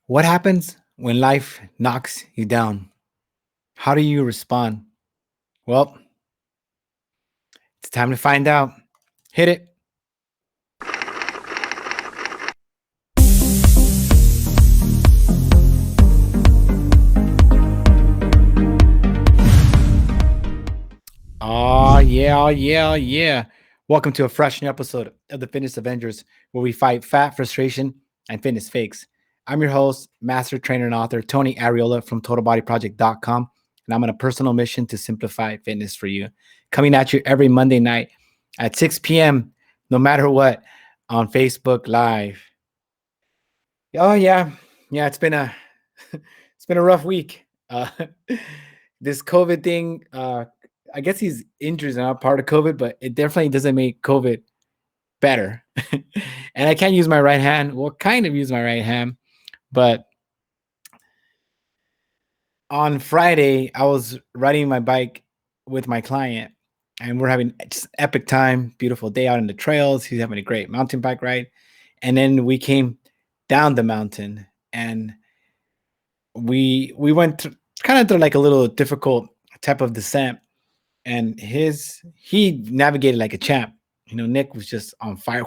What happens when life knocks you down? How do you respond? Well, it's time to find out. Hit it. Oh, yeah. Welcome to a fresh new episode of the Fitness Avengers, where we fight fat frustration and fitness fakes. I'm your host, master trainer and author Tony Arreola from TotalBodyProject.com, and I'm on a personal mission to simplify fitness for you. Coming at you every Monday night at 6 p.m., no matter what, on Facebook Live. Oh yeah. It's been a rough week. This COVID thing. I guess these injuries are not part of COVID, but it definitely doesn't make COVID better. And I can't use my right hand. Well, kind of use my right hand, but on Friday I was riding my bike with my client, and we're having just epic time. Beautiful day out in the trails. He's having a great mountain bike ride, and then we came down the mountain and we went kind of through like a little difficult type of descent, and he navigated like a champ. Nick was just on fire.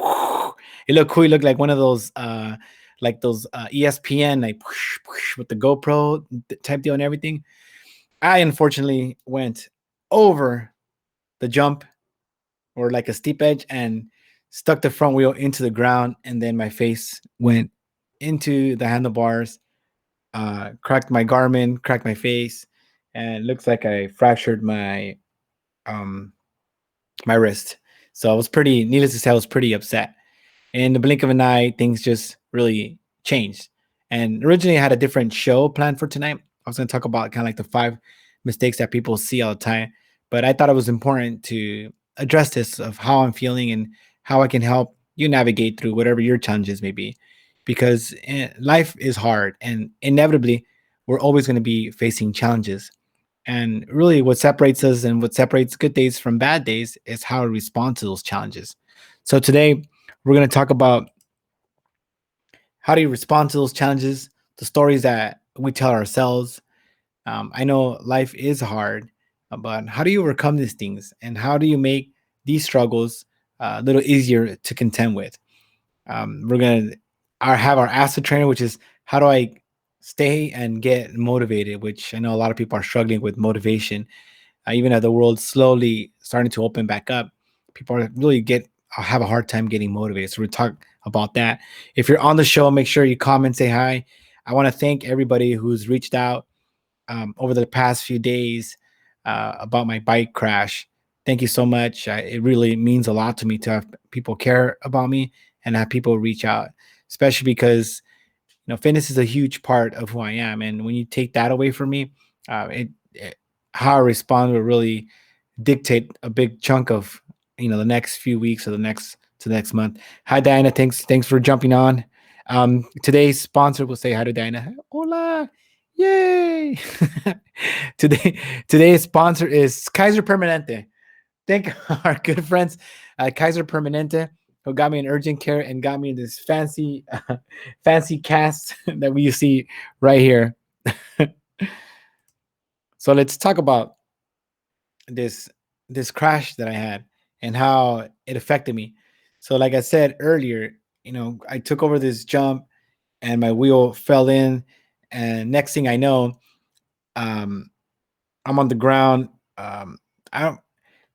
It looked cool. He looked like one of those ESPN, like with the GoPro type deal and everything. I unfortunately went over the jump, or like a steep edge, and stuck the front wheel into the ground, and then my face went into the handlebars, cracked my Garmin, cracked my face, and it looks like I fractured um my wrist. So I was pretty, needless to say, I was pretty upset. In the blink of an eye, things just really changed. And originally, I had a different show planned for tonight. I was going to talk about kind of like the 5 mistakes that people see all the time, but I thought it was important to address this of how I'm feeling and how I can help you navigate through whatever your challenges may be, because life is hard, and inevitably, we're always going to be facing challenges. And really, what separates us and what separates good days from bad days is how we respond to those challenges. So today, we're going to talk about how do you respond to those challenges, the stories that we tell ourselves. I know life is hard, but how do you overcome these things, and how do you make these struggles a little easier to contend with? We're gonna have our acid trainer, which is how do I stay and get motivated, which I know a lot of people are struggling with motivation. Even as the world's slowly starting to open back up, people are really get have a hard time getting motivated. So we'll talk about that. If you're on the show, make sure you comment, say hi. I want to thank everybody who's reached out over the past few days about my bike crash. Thank you so much. It really means a lot to me to have people care about me and have people reach out, especially because fitness is a huge part of who I am. And when you take that away from me, it how I respond will really dictate a big chunk of the next few weeks or the next month. Hi Diana, thanks for jumping on. Today's sponsor will say hi to Diana. Hola, yay! Today today's sponsor is Kaiser Permanente. Thank our good friends at Kaiser Permanente, who got me in urgent care and got me this fancy fancy cast that we see right here. So let's talk about this this crash that I had and how it affected me. So like I said earlier, I took over this jump and my wheel fell in, and next thing I know, um I'm on the ground. I don't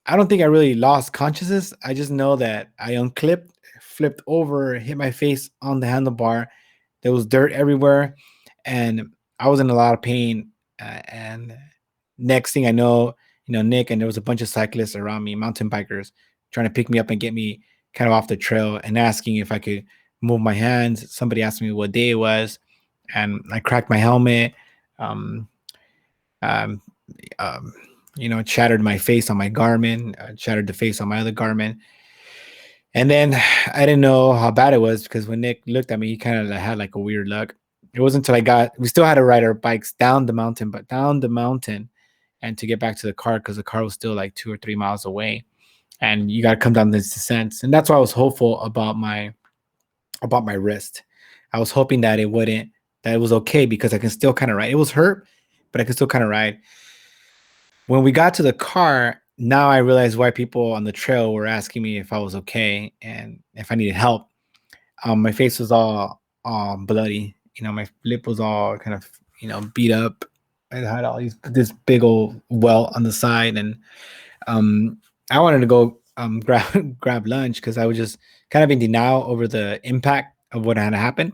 I don't think I really lost consciousness. I just know that I unclipped, flipped over, hit my face on the handlebar. There was dirt everywhere, and I was in a lot of pain. And next thing I know, Nick, and there was a bunch of cyclists around me, mountain bikers, trying to pick me up and get me kind of off the trail and asking if I could move my hands. Somebody asked me what day it was, and I cracked my helmet. Um, um, um, it shattered my face on my Garmin, shattered the face on my other Garmin. And then I didn't know how bad it was, because when Nick looked at me, he kind of had like a weird look. It wasn't until we still had to ride our bikes down the mountain, but down the mountain and to get back to the car, because the car was still like 2 or 3 miles away. And you got to come down this descent. And that's why I was hopeful about my wrist. I was hoping that it wouldn't that it was okay because I can still kind of ride. It was hurt, but I can still kind of ride. When we got to the car, now I realized why people on the trail were asking me if I was okay and if I needed help. My face was all bloody. My lip was all kind of beat up. I had all this big old welt on the side, and um, I wanted to go grab lunch because I was just kind of in denial over the impact of what had happened.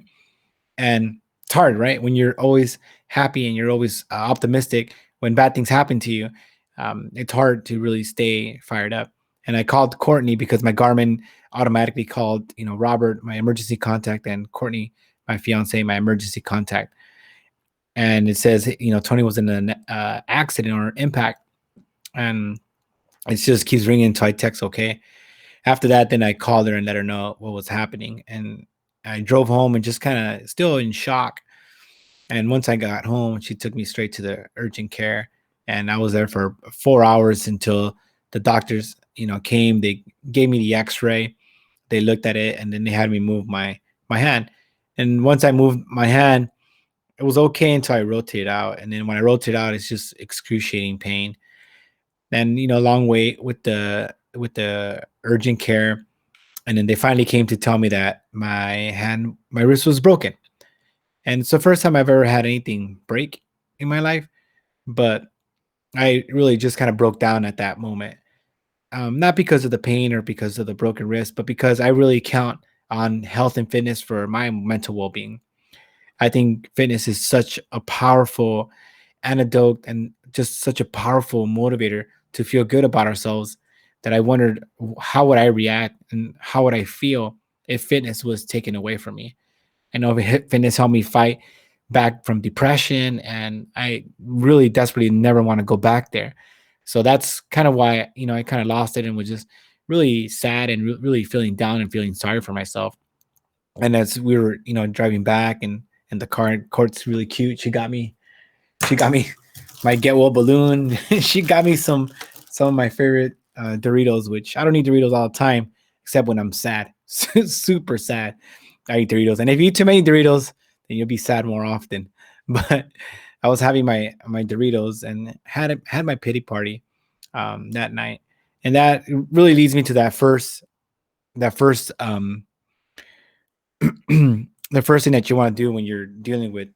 And it's hard, right? When you're always happy and you're always optimistic, when bad things happen to you, it's hard to really stay fired up. And I called Courtney because my Garmin automatically called, Robert, my emergency contact, and Courtney, my fiance, my emergency contact. And it says, Tony was in an accident or impact, and it just keeps ringing until I text okay. After that, then I called her and let her know what was happening, and I drove home and just kind of still in shock. And once I got home, she took me straight to the urgent care, and I was there for 4 hours until the doctors, came. They gave me the X-ray, they looked at it, and then they had me move my hand. And once I moved my hand, it was okay until I rotated out, and then when I rotated out, it's just excruciating pain. Then long wait with the urgent care, and then they finally came to tell me that my wrist was broken, and it's the first time I've ever had anything break in my life. But I really just kind of broke down at that moment, not because of the pain or because of the broken wrist, but because I really count on health and fitness for my mental well-being. I think fitness is such a powerful antidote and just such a powerful motivator to feel good about ourselves, that I wondered how would I react and how would I feel if fitness was taken away from me. I know fitness helped me fight back from depression, and I really desperately never want to go back there. So that's kind of why I kind of lost it and was just really sad and really feeling down and feeling sorry for myself. And as we were driving back, and the court's really cute. She got me my get well balloon. She got me some of my favorite Doritos, which I don't eat Doritos all the time, except when I'm sad, super sad. I eat Doritos, and if you eat too many Doritos, then you'll be sad more often. But I was having my Doritos and had my pity party that night, and that really leads me to that first the first thing that you want to do when you're dealing with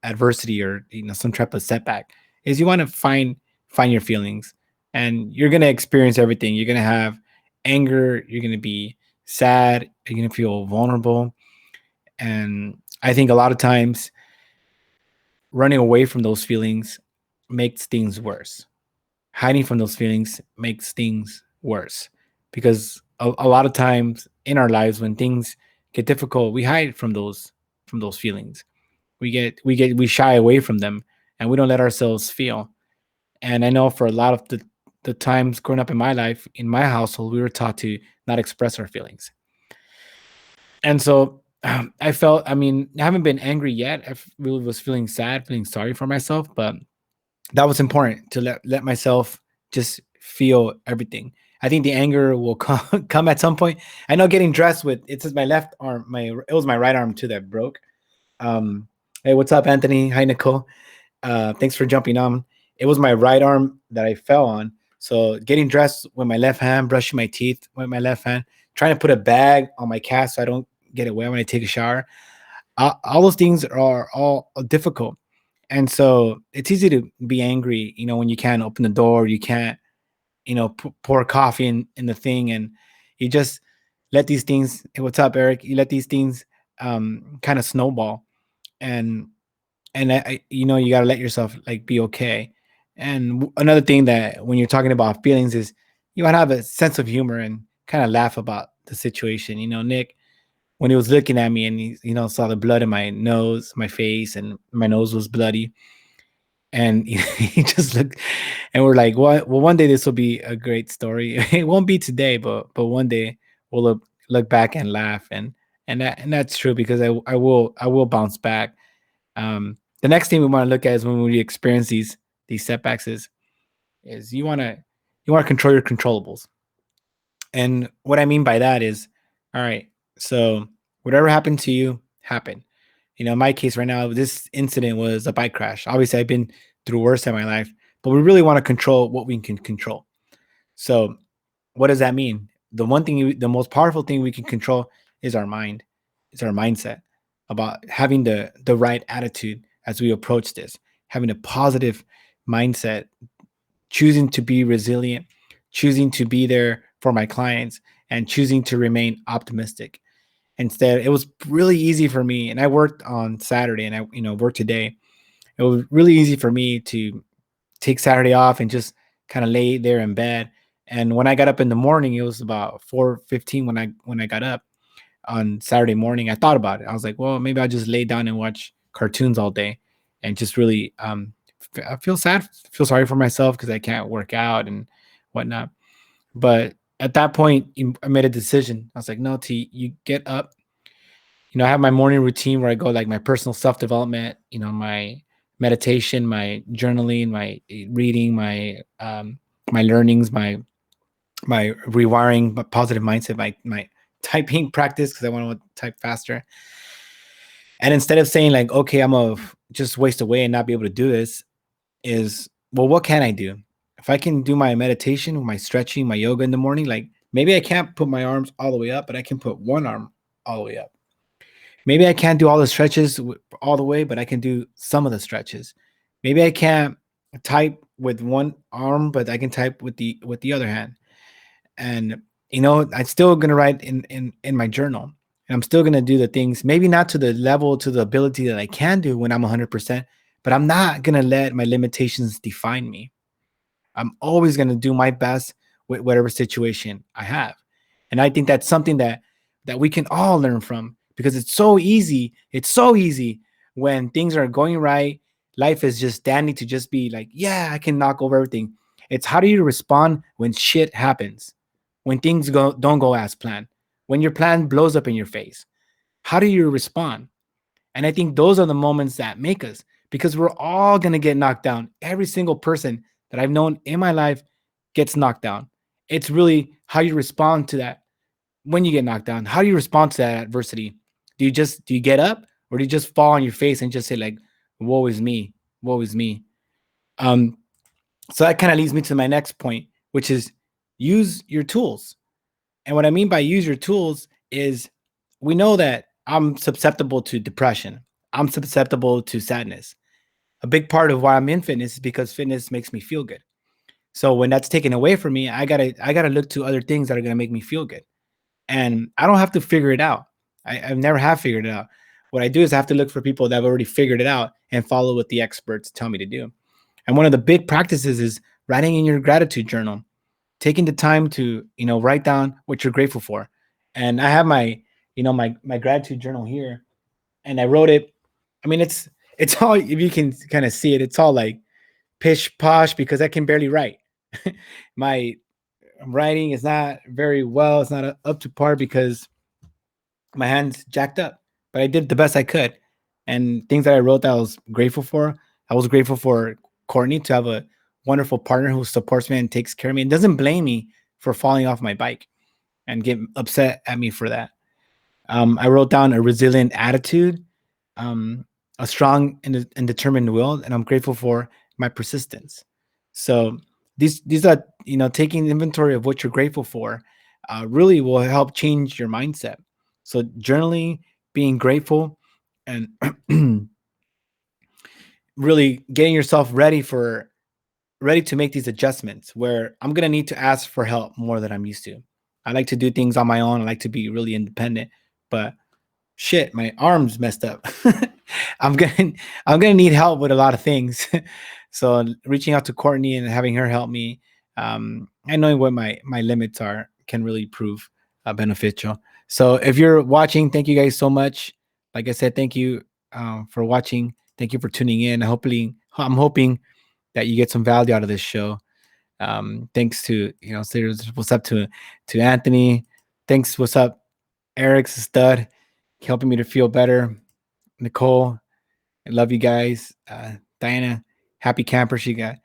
adversity or some type of setback is you want to find your feelings, and you're going to experience everything. You're going to have anger, you're going to be sad, you're going to feel vulnerable. And I think a lot of times running away from those feelings makes things worse. Hiding from those feelings makes things worse, because a lot of times in our lives when things get difficult, we hide from those feelings. We shy away from them, and we don't let ourselves feel. And I know for a lot of the times growing up in my life, in my household, we were taught to not express our feelings. And so I felt, I mean, I haven't been angry yet. Really was feeling sad, feeling sorry for myself, but that was important to let myself just feel everything. I think the anger will come come at some point. I know getting dressed with it says my left arm, it was my right arm too that broke. Hey, what's up, Anthony? Hi, Nicole. Thanks for jumping on. It was my right arm that I fell on. So getting dressed with my left hand, brushing my teeth with my left hand, trying to put a bag on my cast so I don't get it wet when I take a shower. All those things are all difficult. And so it's easy to be angry, when you can't open the door, you can't, pour coffee in the thing, and you just let these things. Hey, what's up, Eric? You let these things kind of snowball, and you got to let yourself like be okay. And another thing that when you're talking about feelings is you want to have a sense of humor and kind of laugh about the situation. Nick, when he was looking at me and he saw the blood in my nose, my face, and my nose was bloody, and he just looked, and we're like, "What? Well, one day this will be a great story. It won't be today, but one day we'll look back and laugh." And that's true, because I will bounce back. The next thing we want to look at is when we experience these setbacks is you want to control your controllables. And what I mean by that is, all right, so whatever happened to you happened. In my case right now, this incident was a bike crash. Obviously, I've been through worse in my life, but we really want to control what we can control. So, what does that mean? The one thing, the most powerful thing we can control is our mind, is our mindset about having the right attitude as we approach this, having a positive mindset, choosing to be resilient, choosing to be there for my clients, and choosing to remain optimistic. Instead, it was really easy for me, and I worked on Saturday, and I worked today. It was really easy for me to take Saturday off and just kind of lay there in bed. And when I got up in the morning, it was about 4:15 when I got up on Saturday morning. I thought about it. I was like, well, maybe I'll just lay down and watch cartoons all day, and just really I feel sad, feel sorry for myself because I can't work out and whatnot. But at that point, I made a decision. I was like, no, T, you get up. I have my morning routine where I go like my personal self development, my meditation, my journaling, my reading, my learnings, my rewiring, my positive mindset, my typing practice because I want to type faster. And instead of saying like, okay, I'm gonna just waste away and not be able to do this, is well, what can I do? If I can do my meditation, my stretching, my yoga in the morning, like maybe I can't put my arms all the way up, but I can put one arm all the way up. Maybe I can't do all the stretches all the way, but I can do some of the stretches. Maybe I can't type with one arm, but I can type with the other hand. And I'm still gonna write in my journal, and I'm still gonna do the things. Maybe not to the level, to the ability that I can do when I'm 100%, but I'm not gonna let my limitations define me. I'm always going to do my best with whatever situation I have. And I think that's something that we can all learn from, because it's so easy. It's so easy when things are going right. Life is just dandy to just be like, yeah, I can knock over everything. It's how do you respond when shit happens? When things don't go as planned? When your plan blows up in your face? How do you respond? And I think those are the moments that make us, because we're all going to get knocked down. Every single person that I've known in my life gets knocked down. It's really how you respond to that when you get knocked down. How do you respond to that adversity? Do you get up, or do you just fall on your face and just say like, woe is me, woe is me? Um, so that kind of leads me to my next point, which is use your tools. And what I mean by use your tools is, we know that I'm susceptible to depression. I'm susceptible to sadness. A big part of why I'm in fitness is because fitness makes me feel good. So when that's taken away from me, I gotta look to other things that are gonna make me feel good. And I don't have to figure it out. I've never have figured it out. What I do is I have to look for people that have already figured it out and follow what the experts tell me to do. And one of the big practices is writing in your gratitude journal, taking the time to write down what you're grateful for. And I have my gratitude journal here, and I wrote it. I mean, it's all, if you can kind of see it, it's all like pish posh because I can barely write. My writing is not very well. It's not up to par because my hands jacked up, but I did the best I could. And things that I wrote that I was grateful for, I was grateful for Courtney to have a wonderful partner who supports me and takes care of me and doesn't blame me for falling off my bike and get upset at me for that. I wrote down a resilient attitude, a strong and determined will, and I'm grateful for my persistence. So these are, taking inventory of what you're grateful for, really will help change your mindset. So journaling, being grateful, and really getting yourself ready to make these adjustments where I'm gonna need to ask for help more than I'm used to. I like to do things on my own. I like to be really independent, but shit, my arm's messed up. I'm gonna I'm gonna need help with a lot of things. So reaching out to Courtney and having her help me, and knowing what my limits are, can really prove beneficial. So if you're watching, thank you guys so much. Like I said, thank you for watching. Thank you for tuning in. I'm hoping that you get some value out of this show. Thanks to what's up to Anthony. Thanks, what's up, Eric's a stud, helping me to feel better. Nicole, I love you guys. Diana, happy camper. She got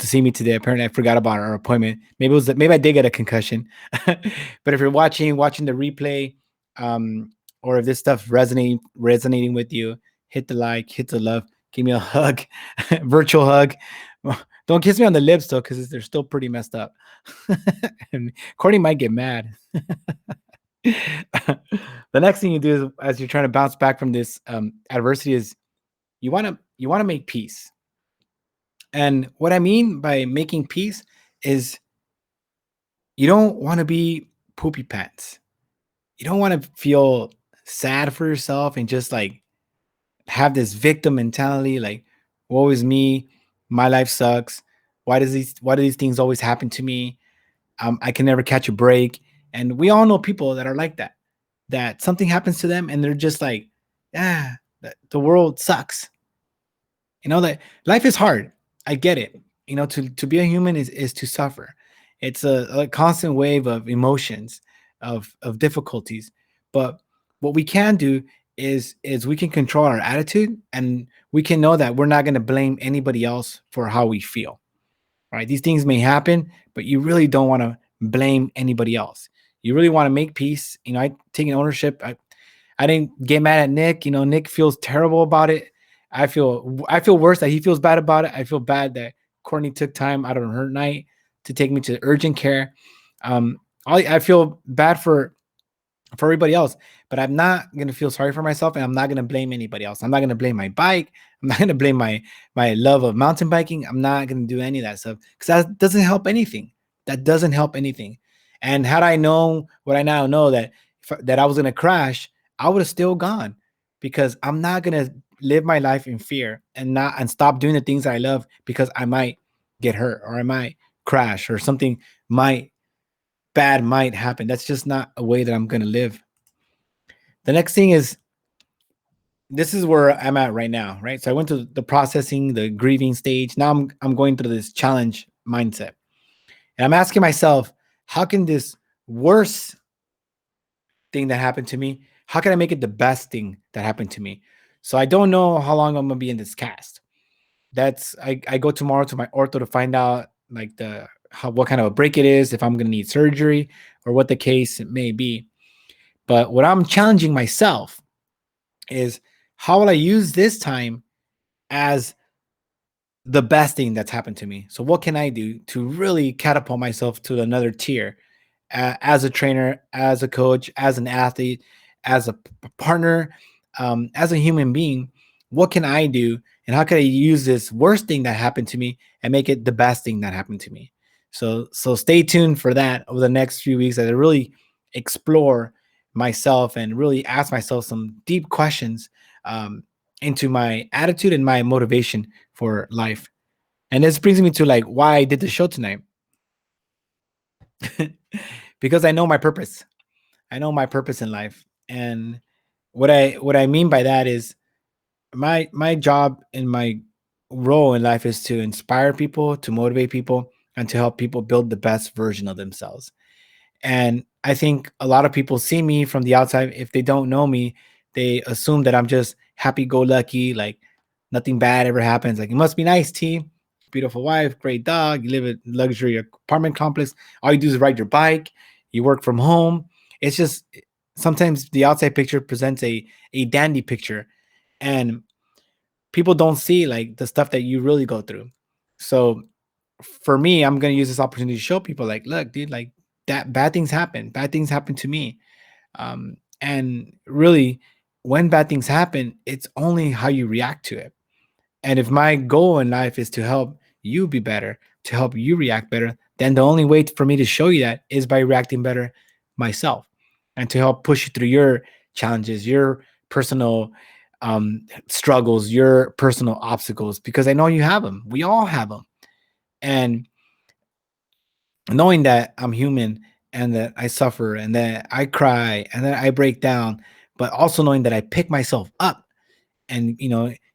to see me today. Apparently, I forgot about our appointment. Maybe I did get a concussion. But if you're watching the replay, or if this stuff resonating with you, hit the like, hit the love, give me a hug, virtual hug. Don't kiss me on the lips though, because they're still pretty messed up. And Courtney might get mad. The next thing you do is, as you're trying to bounce back from this adversity, is you want to make peace. And what I mean by making peace is you don't want to be poopy pants. You don't want to feel sad for yourself and just like have this victim mentality, like, woe is me, my life sucks. Why do these things always happen to me? I can never catch a break. And we all know people that are like that. That something happens to them and they're just like, yeah, the world sucks. That life is hard. I get it. To be a human is to suffer. It's a constant wave of emotions, of difficulties. But what we can do is we can control our attitude, and we can know that we're not going to blame anybody else for how we feel. Right? These things may happen, but you really don't want to blame anybody else. You really want to make peace. I take ownership. I didn't get mad at Nick. Nick feels terrible about it. I feel worse that he feels bad about it. I feel bad that Courtney took time out of her night to take me to urgent care. I feel bad for everybody else, but I'm not gonna feel sorry for myself, and I'm not gonna blame anybody else. I'm not gonna blame my bike. I'm not gonna blame my love of mountain biking. I'm not gonna do any of that stuff because that doesn't help anything. That doesn't help anything. And had I known what I now know, that I was gonna crash, I would have still gone, because I'm not gonna live my life in fear and stop doing the things that I love because I might get hurt or I might crash or something might bad might happen. That's just not a way that I'm going to live. The next thing is, this is where I'm at right now, right? So I went to the processing, the grieving stage. Now I'm going through this challenge mindset. And I'm asking myself, how can this worst thing that happened to me, how can I make it the best thing that happened to me? So I don't know how long I'm going to be in this cast. I go tomorrow to my ortho to find out like what kind of a break it is, if I'm going to need surgery or what the case may be. But what I'm challenging myself is, how will I use this time as the best thing that's happened to me? So what can I do to really catapult myself to another tier, as a trainer, as a coach, as an athlete, as a partner, as a human being? What can I do, and how can I use this worst thing that happened to me and make it the best thing that happened to me? So stay tuned for that over the next few weeks, as I really explore myself and really ask myself some deep questions, into my attitude and my motivation for life. And this brings me to like why I did the show tonight. Because I know my purpose. I know my purpose in life. And what I mean by that is, my job and my role in life is to inspire people, to motivate people, and to help people build the best version of themselves. And I think a lot of people see me from the outside. If they don't know me, they assume that I'm just happy go lucky, like nothing bad ever happens. Like, it must be nice, T. Beautiful wife, great dog. You live in luxury apartment complex. All you do is ride your bike. You work from home. It's just, sometimes the outside picture presents a dandy picture, and people don't see like the stuff that you really go through. So for me, I'm gonna use this opportunity to show people, like, look, dude, like, that bad things happen. Bad things happen to me. And really, when bad things happen, it's only how you react to it. And if my goal in life is to help you be better, to help you react better, then the only way for me to show you that is by reacting better myself, and to help push you through your challenges, your personal struggles, your personal obstacles, because I know you have them. We all have them. And knowing that I'm human, and that I suffer, and that I cry, and that I break down, but also knowing that I pick myself up, and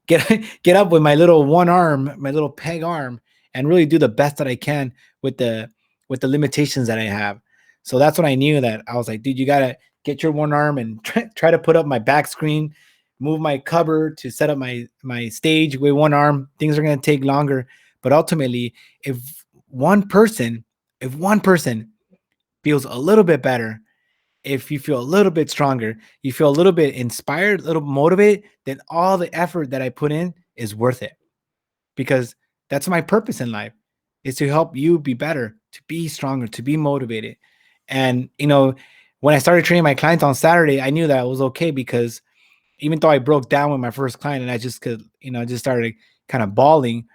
get get up with my little one arm, my little peg arm, and really do the best that I can with the limitations that I have. So that's when I knew that I was like, dude, you gotta get your one arm and try to put up my back screen, move my cupboard to set up my stage with one arm. Things are gonna take longer, but ultimately, if one person if one person feels a little bit better, if you feel a little bit stronger, you feel a little bit inspired, a little motivated, then all the effort that I put in is worth it, because that's my purpose in life, is to help you be better, to be stronger, to be motivated. And when I started training my clients on Saturday, I knew that it was okay, because even though I broke down with my first client and I just could, just started kind of bawling,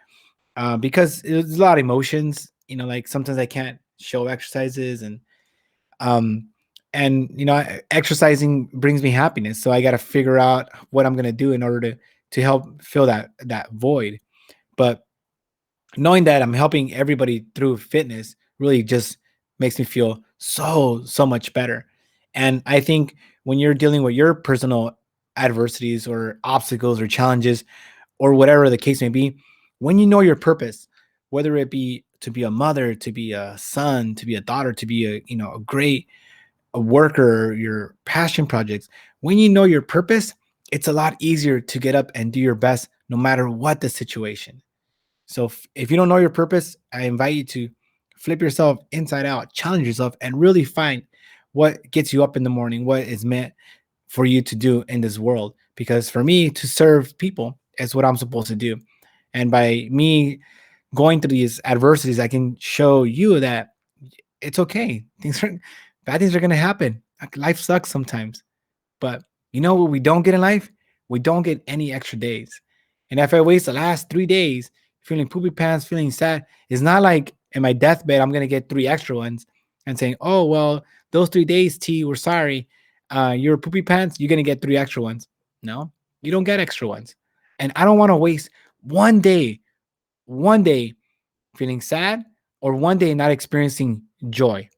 because it was a lot of emotions. Like sometimes I can't show exercises, um, and exercising brings me happiness. So I got to figure out what I'm gonna do in order to help fill that void. But knowing that I'm helping everybody through fitness really just makes me feel so much better. And I think when you're dealing with your personal adversities or obstacles or challenges or whatever the case may be, when you know your purpose, whether it be to be a mother, to be a son, to be a daughter, to be a great a worker, your passion projects, when you know your purpose, it's a lot easier to get up and do your best no matter what the situation. So if you don't know your purpose, I invite you to flip yourself inside out, challenge yourself, and really find what gets you up in the morning, what is meant for you to do in this world. Because for me, to serve people is what I'm supposed to do. And by me going through these adversities, I can show you that it's okay. Bad things are gonna happen. Like, life sucks sometimes. But you know what we don't get in life? We don't get any extra days. And if I waste the last 3 days feeling poopy pants, feeling sad, it's not like in my deathbed I'm gonna get 3 extra ones and saying, "Oh well, those 3 days, T, we're sorry. You're poopy pants. You're gonna get 3 extra ones." No, you don't get extra ones. And I don't want to waste one day, one day feeling sad, or one day not experiencing joy.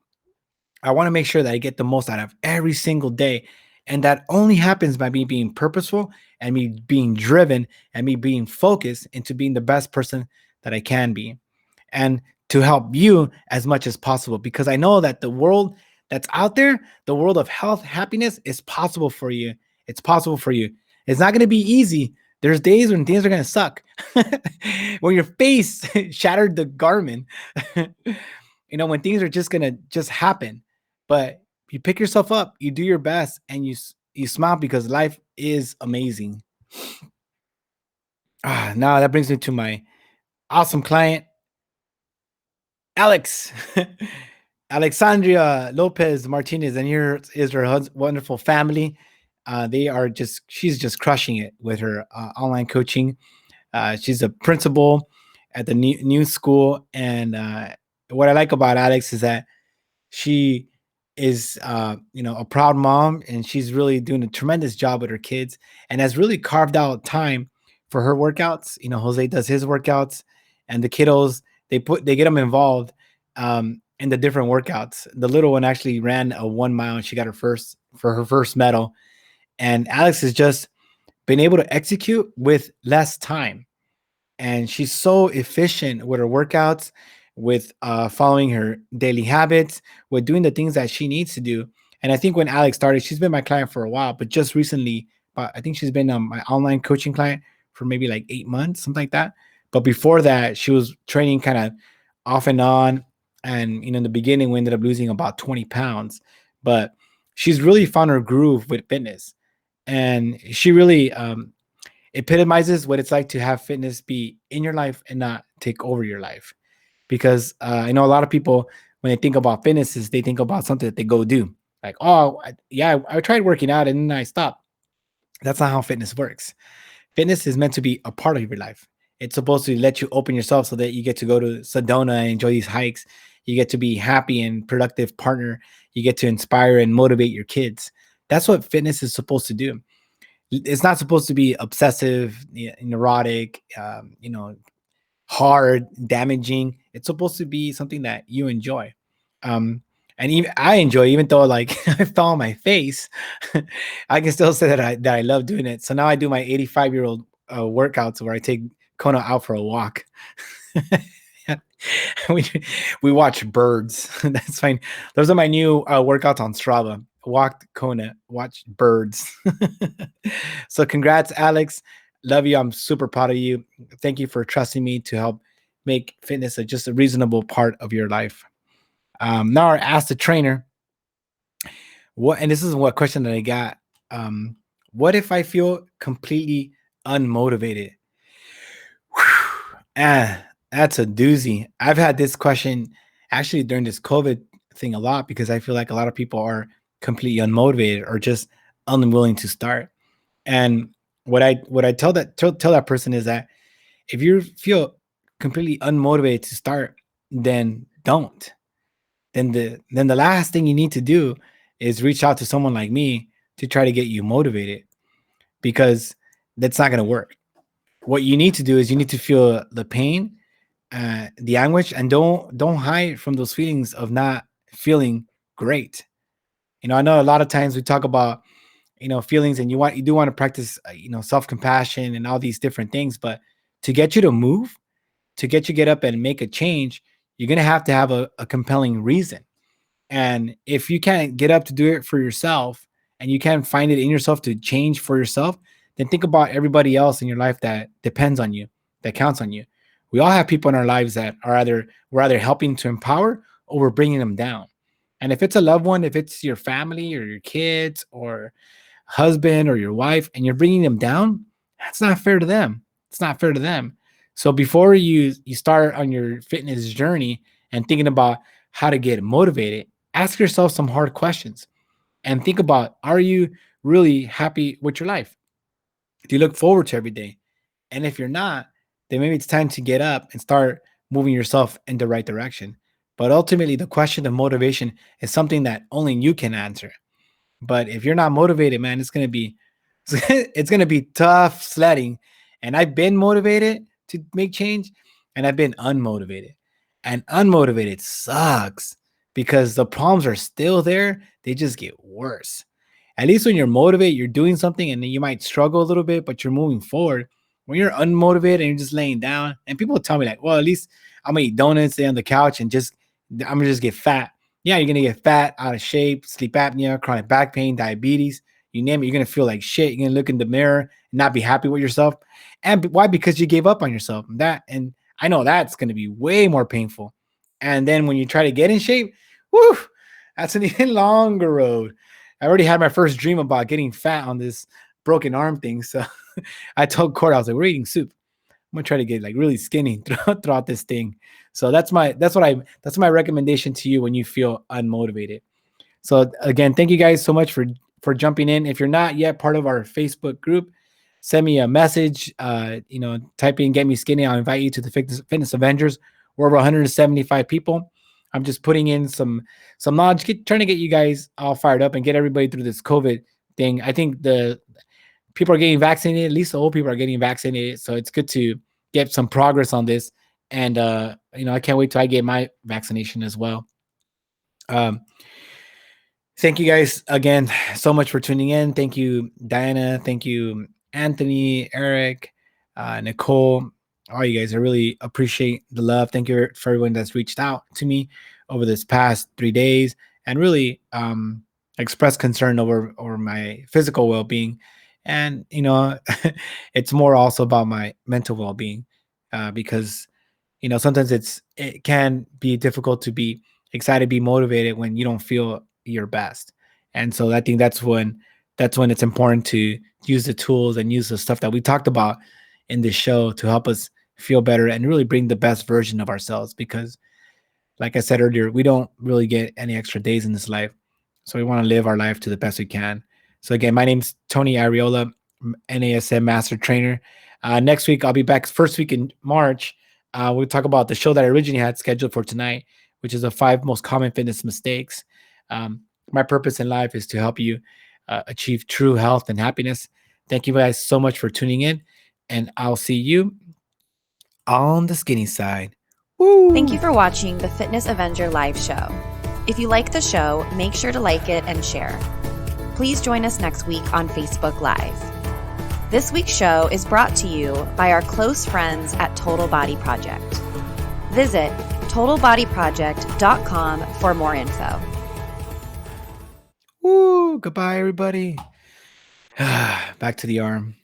I want to make sure that I get the most out of every single day. And that only happens by me being purposeful and me being driven and me being focused into being the best person that I can be. And to help you as much as possible, because I know that the world that's out there, the world of health, happiness, is possible for you. It's possible for you. It's not going to be easy. There's days when things are going to suck. When your face shattered the garment, when things are just going to just happen. But you pick yourself up, you do your best, and you smile, because life is amazing. Now that brings me to my awesome client, Alex. Alexandria Lopez Martinez, and here is her wonderful family. She's just crushing it with her online coaching. She's a principal at the new school. And what I like about Alex is that she is a proud mom, and she's really doing a tremendous job with her kids, and has really carved out time for her workouts. Jose does his workouts, and the kiddos, they get them involved in the different workouts. The little one actually ran a 1 mile, and she got her first medal. And Alex has just been able to execute with less time, and she's so efficient with her workouts, with following her daily habits, with doing the things that she needs to do. And I think when Alex started, she's been my client for a while, but just recently, but I think she's been my online coaching client for maybe like 8 months, something like that. But before that, she was training kind of off and on. And in the beginning, we ended up losing about 20 pounds. But she's really found her groove with fitness, and she really epitomizes what it's like to have fitness be in your life and not take over your life. Because I know a lot of people, when they think about fitness, is they think about something that they go do. Like, oh, yeah, I tried working out and then I stopped. That's not how fitness works. Fitness is meant to be a part of your life. It's supposed to let you open yourself so that you get to go to Sedona and enjoy these hikes. You get to be happy and productive partner. You get to inspire and motivate your kids. That's what fitness is supposed to do. It's not supposed to be obsessive, neurotic, hard, damaging. It's supposed to be something that you enjoy. Um, and even I enjoy, even though like I fell on my face, I can still say that I love doing it. So now I do my 85-year-old workouts where I take Kona out for a walk. we we watch birds. That's fine. Those are my new workouts on Strava. Walk Kona, watch birds. So congrats, Alex. Love you. I'm super proud of you. Thank you for trusting me to help make fitness just a reasonable part of your life. Now I asked the trainer, What, and this is what question that I got. Um, what if I feel completely unmotivated? Ah, that's a doozy. I've had this question actually during this COVID thing a lot because I feel like a lot of people are completely unmotivated or just unwilling to start. And what I tell that person is that if you feel completely unmotivated to start, then don't. Then the last thing you need to do is reach out to someone like me to try to get you motivated, because that's not going to work. What you need to do is you need to feel the pain, the anguish, and don't hide from those feelings of not feeling great. I know a lot of times we talk about feelings, and you do want to practice self compassion and all these different things, but to get you to move, to get you get up and make a change, you're gonna have to have a compelling reason. And if you can't get up to do it for yourself, and you can't find it in yourself to change for yourself, then think about everybody else in your life that depends on you, that counts on you. We all have people in our lives that are we're either helping to empower or we're bringing them down. And if it's a loved one, if it's your family or your kids or husband or your wife, and you're bringing them down, that's not fair to them. It's not fair to them. So before you start on your fitness journey and thinking about how to get motivated, ask yourself some hard questions and think about, are you really happy with your life? Do you look forward to every day? And if you're not, then maybe it's time to get up and start moving yourself in the right direction. But ultimately, the question of motivation is something that only you can answer. But if you're not motivated, man, it's gonna be it's gonna be tough sledding. And I've been motivated to make change, and I've been unmotivated. And unmotivated sucks because the problems are still there. They just get worse. At least when you're motivated, you're doing something, and then you might struggle a little bit, but you're moving forward. When you're unmotivated and you're just laying down, and people tell me like, well, at least I'm gonna eat donuts, stay on the couch, and I'm gonna just get fat. Yeah, you're gonna get fat, out of shape, sleep apnea, chronic back pain, diabetes, you name it. You're gonna feel like shit. You're gonna look in the mirror and not be happy with yourself. And why? Because you gave up on yourself. And I know that's gonna be way more painful. And then when you try to get in shape, whoo, that's an even longer road. I already had my first dream about getting fat on this broken arm thing. So I told Court, I was like, we're eating soup. I'm gonna try to get like really skinny throughout this thing. So that's my recommendation to you when you feel unmotivated. So again, thank you guys so much for jumping in. If you're not yet part of our Facebook group, send me a message. Type in "Get Me Skinny." I'll invite you to the Fitness Avengers. We're over 175 people. I'm just putting in some knowledge, trying to get you guys all fired up and get everybody through this COVID thing. I think the people are getting vaccinated. At least the old people are getting vaccinated. So it's good to get some progress on this. And I can't wait till I get my vaccination as well. Um, Thank you guys again so much for tuning in. Thank you, Diana. Thank you, Anthony, Eric, Nicole. All you guys, I really appreciate the love. Thank you for everyone that's reached out to me over this past 3 days and really expressed concern over my physical well being. And it's more also about my mental well being, because sometimes it can be difficult to be excited, be motivated when you don't feel your best. And so I think that's when it's important to use the tools and use the stuff that we talked about in this show to help us feel better and really bring the best version of ourselves. Because like I said earlier, we don't really get any extra days in this life. So we want to live our life to the best we can. So again, my name's Tony Arreola, NASM Master Trainer. Next week, I'll be back first week in March. We'll talk about the show that I originally had scheduled for tonight, which is the 5 most common fitness mistakes. My purpose in life is to help you achieve true health and happiness. Thank you guys so much for tuning in, and I'll see you on the skinny side. Woo! Thank you for watching the Fitness Avenger live show. If you like the show, make sure to like it and share. Please join us next week on Facebook Live. This week's show is brought to you by our close friends at Total Body Project. Visit TotalBodyProject.com for more info. Woo! Goodbye, everybody. Back to the arm.